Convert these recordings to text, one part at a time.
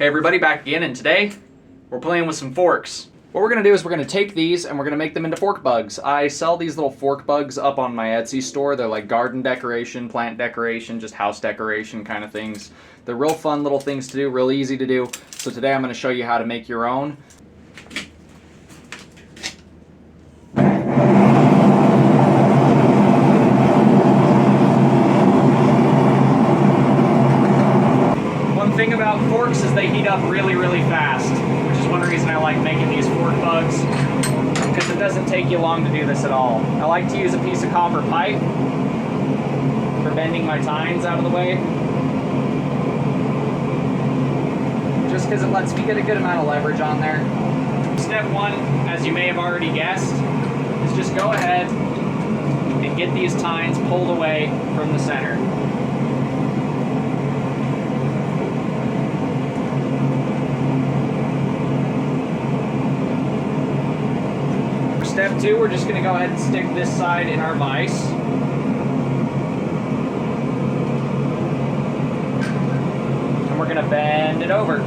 Hey everybody, back again, and today we're playing with some forks. What we're going to do is we're going to take these and we're going to make them into fork bugs. I sell these little fork bugs up on my Etsy store. They're like garden decoration, plant decoration, just house decoration kind of things. They're real fun little things to do, real easy to do. So today I'm going to show you how to make your own. One thing about forks is they heat up really, really fast, which is one reason I like making these fork bugs, because it doesn't take you long to do this at all. I like to use a piece of copper pipe for bending my tines out of the way, just because it lets me get a good amount of leverage on there. Step one, as you may have already guessed, is just go ahead and get these tines pulled away from the center. Step two, we're just going to go ahead and stick this side in our vise. And we're going to bend it over.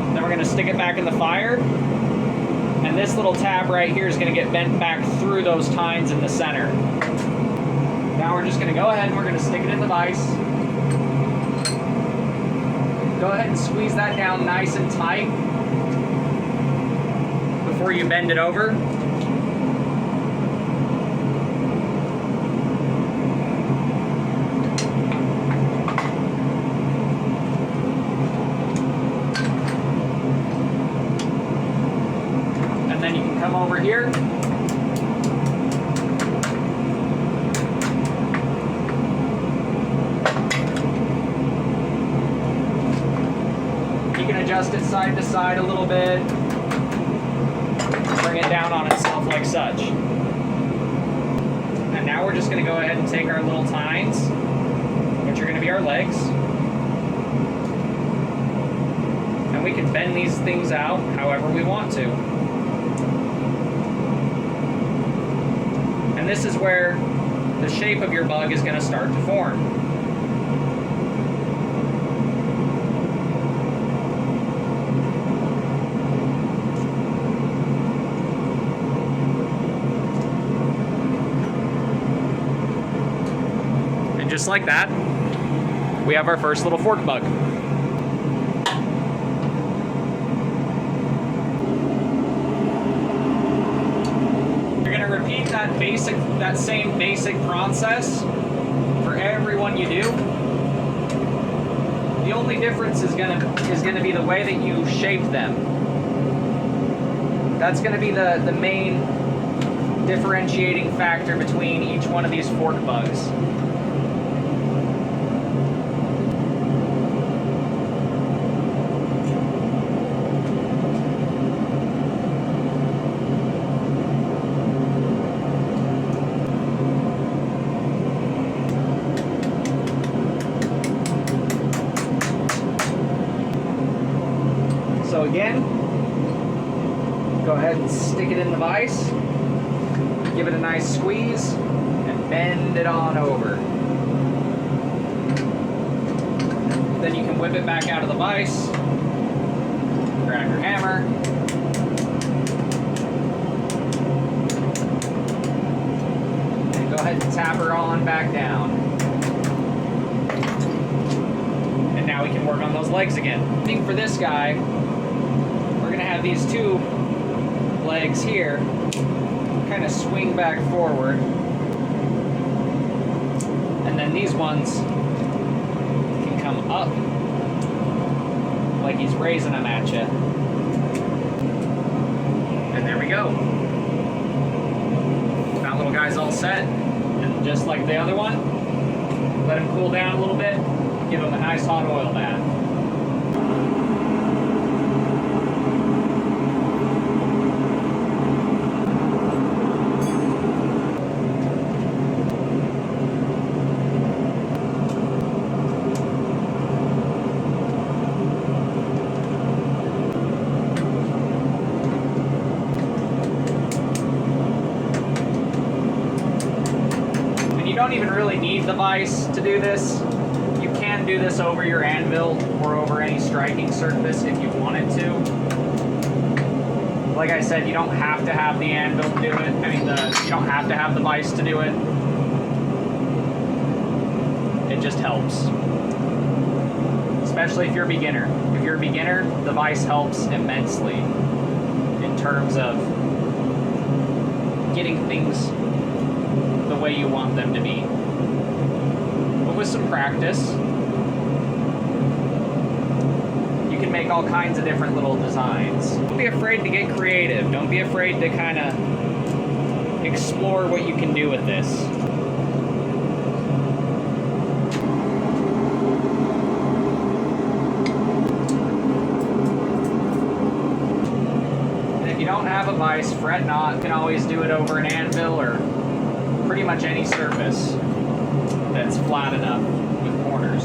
Then we're going to stick it back in the fire. And this little tab right here is going to get bent back through those tines in the center. Now we're just going to go ahead and we're going to stick it in the vise. Go ahead and squeeze that down nice and tight before you bend it over. And then you can come over here. You can adjust it side to side a little bit, bring it down on itself like such. And now we're just going to go ahead and take our little tines, which are going to be our legs, and we can bend these things out however we want to. And this is where the shape of your bug is going to start to form. Just like that, we have our first little fork bug. You're going to repeat that same basic process for every one you do. The only difference is going to be the way that you shape them. That's going to be the main differentiating factor between each one of these fork bugs. So again, go ahead and stick it in the vise, give it a nice squeeze, and bend it on over. Then you can whip it back out of the vise, grab your hammer, and go ahead and tap her on back down. And now we can work on those legs again. I think for this guy, we're going to have these two legs here kind of swing back forward, and then these ones can come up like he's raising them at you. And there we go. That little guy's all set, and just like the other one, let him cool down a little bit, give him a nice hot oil bath. don't even really need the vise to do this. You can do this over your anvil or over any striking surface if you wanted to. Like I said, you don't have to have the anvil to do it. I mean, you don't have to have the vise to do it. It just helps. Especially if you're a beginner. If you're a beginner, the vise helps immensely in terms of getting things the way you want them to be. But with some practice, you can make all kinds of different little designs. Don't be afraid to get creative. Don't be afraid to kind of explore what you can do with this. Don't have a vise, fret not. You can always do it over an anvil or pretty much any surface that's flat enough with corners.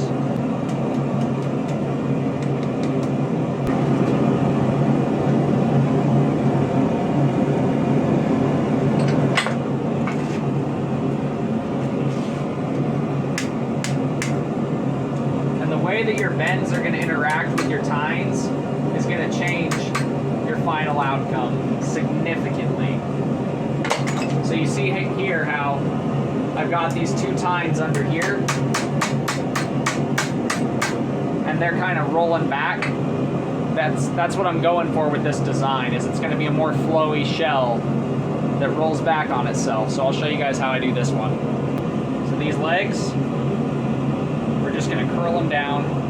And the way that your bends are going to interact with your tines is going to change your final outcome significantly. So you see here how I've got these two tines under here and they're kind of rolling back. That's what I'm going for with this design, is it's going to be a more flowy shell that rolls back on itself. So I'll show you guys how I do this one. So these legs, we're just going to curl them down.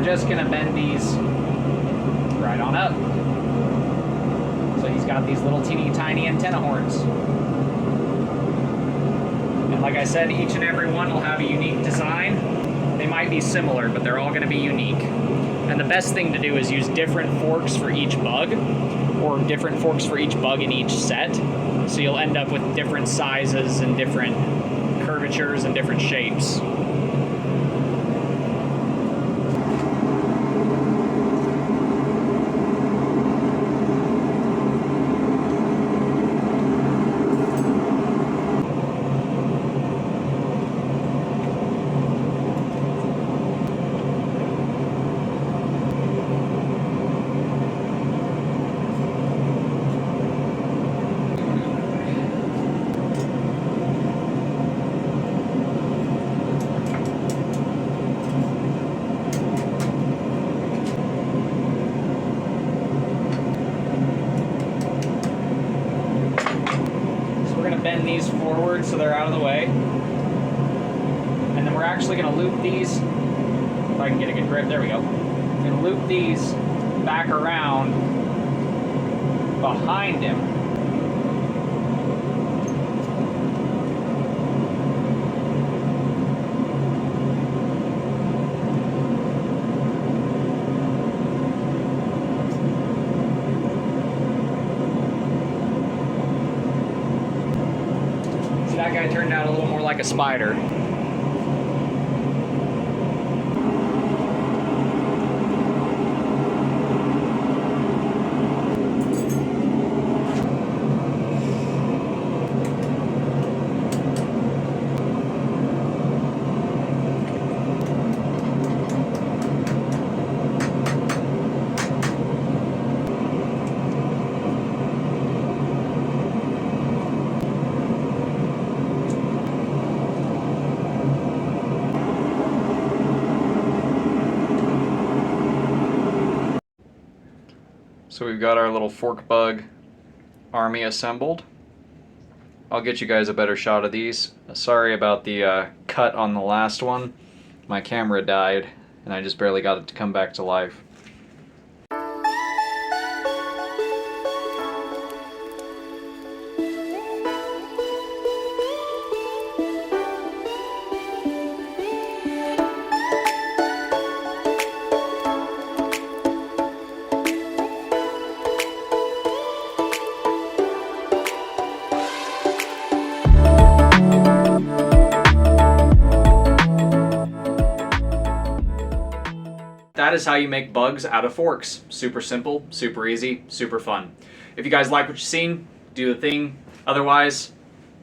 Just gonna bend these right on up. So he's got these little teeny tiny antenna horns. And like I said, each and every one will have a unique design. They might be similar, but they're all gonna be unique. And the best thing to do is use different forks for each bug, or different forks for each bug in each set. So you'll end up with different sizes and different curvatures and different shapes. Bend these forward so they're out of the way. And then we're actually going to loop these, if I can get a good grip, there we go. I'm going to loop these back around behind him. That guy turned out a little more like a spider. So we've got our little fork bug army assembled. I'll get you guys a better shot of these. Sorry about the cut on the last one. My camera died and I just barely got it to come back to life. that is how you make bugs out of forks. Super simple, super easy, super fun. If you guys like what you've seen, do the thing. Otherwise,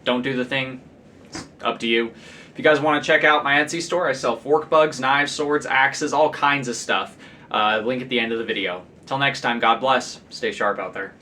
don't do the thing. It's up to you. If you guys want to check out my Etsy store, I sell fork bugs, knives, swords, axes, all kinds of stuff. Link at the end of the video. Till next time, God bless. Stay sharp out there.